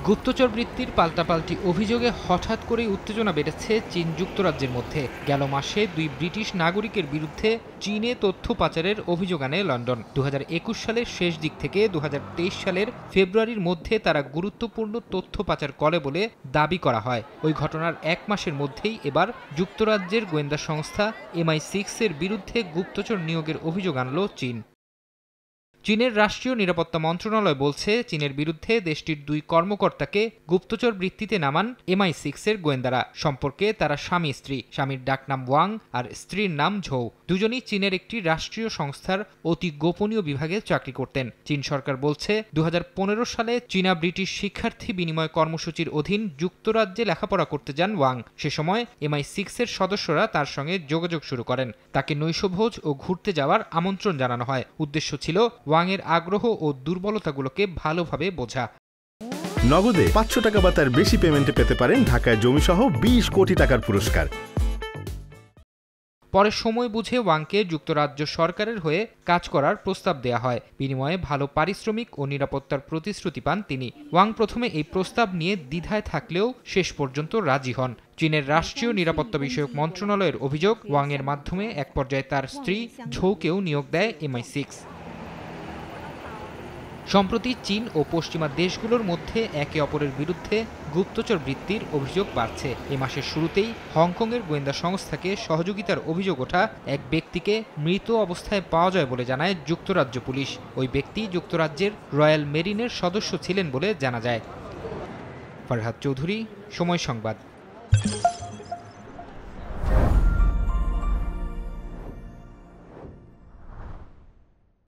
গুপ্তচর বৃত্তির পাল্টাপাল্টি অভিযোগে হঠাৎ করেই উত্তেজনা বেড়েছে চীন যুক্তরাজ্যের মধ্যে। গেল মাসে দুই ব্রিটিশ নাগরিকের বিরুদ্ধে চীনে তথ্য পাচারের অভিযোগ আনে লন্ডন। 2021 সালের শেষ দিক থেকে 2023 সালের ফেব্রুয়ারির মধ্যে তারা গুরুত্বপূর্ণ তথ্য পাচার করে বলে দাবি করা হয়। ওই ঘটনার এক মাসের মধ্যেই এবার যুক্তরাজ্যের গোয়েন্দা সংস্থা MI6 এর বিরুদ্ধে গুপ্তচর নিয়োগের অভিযোগ আনল চীন। চীনের রাষ্ট্রীয় নিরাপত্তা মন্ত্রণালয় বলছে, চীনের বিরুদ্ধে দেশটির দুই কর্মকর্তাকে গুপ্তচর বৃত্তিতে নামান MI6 এর গোয়েন্দারা। সম্পর্কে তারা স্বামী স্ত্রী। স্বামীর ডাকনাম ওয়াং আর স্ত্রীর নাম ঝৌ। দুজনই চীনের একটি রাষ্ট্রীয় সংস্থার অতি গোপনীয় বিভাগে চাকরি করতেন। চীন সরকার বলছে, 2015 সালে চীনা ব্রিটিশ শিক্ষার্থী বিনিময় কর্মসূচির অধীন যুক্তরাজ্যে লেখাপড়া করতে যান ওয়াং। সে সময় MI6 এর সদস্যরা তার সঙ্গে যোগাযোগ শুরু করেন। তাকে নৈশভোজ ও ঘুরতে যাওয়ার আমন্ত্রণ জানানো হয়। উদ্দেশ্য ছিল ওয়াংয়ের আগ্রহ ও দুর্বলতাগুলোকে ভালোভাবে বোঝা। নগদে 500 টাকা বা তার বেশি পেমেন্টে পেতে পারেন ঢাকায় জমিসহ 20 কোটি টাকার পুরস্কার। পরে সময় বুঝে ওয়াংকে যুক্তরাজ্য সরকারের হয়ে কাজ করার প্রস্তাব দেয়া হয়। বিনিময়ে ভালো পারিশ্রমিক ও নিরাপত্তার প্রতিশ্রুতি পান তিনি। ওয়াং প্রথমে এই প্রস্তাব নিয়ে দ্বিধায় থাকলেও শেষ পর্যন্ত রাজি হন। চীনের রাষ্ট্রীয় নিরাপত্তা বিষয়ক মন্ত্রণালয়ের অভিযোগ, ওয়াংয়ের মাধ্যমে এক পর্যায়ে তার স্ত্রী ঝৌকেও নিয়োগ দেয় MI6। সম্প্রতি চীন ও পশ্চিমা দেশগুলোর মধ্যে একে অপরের বিরুদ্ধে গুপ্তচর বৃত্তির অভিযোগ বাড়ছে। এ মাসের শুরুতেই হংকংয়ের গোয়েন্দা সংস্থাকে সহযোগিতার অভিযোগ ওঠা এক ব্যক্তিকে মৃত অবস্থায় পাওয়া যায় বলে জানায় যুক্তরাজ্য পুলিশ। ওই ব্যক্তি যুক্তরাজ্যের রয়্যাল মেরিনের সদস্য ছিলেন বলে জানা যায়। ফরহাদ চৌধুরী, সময় সংবাদ।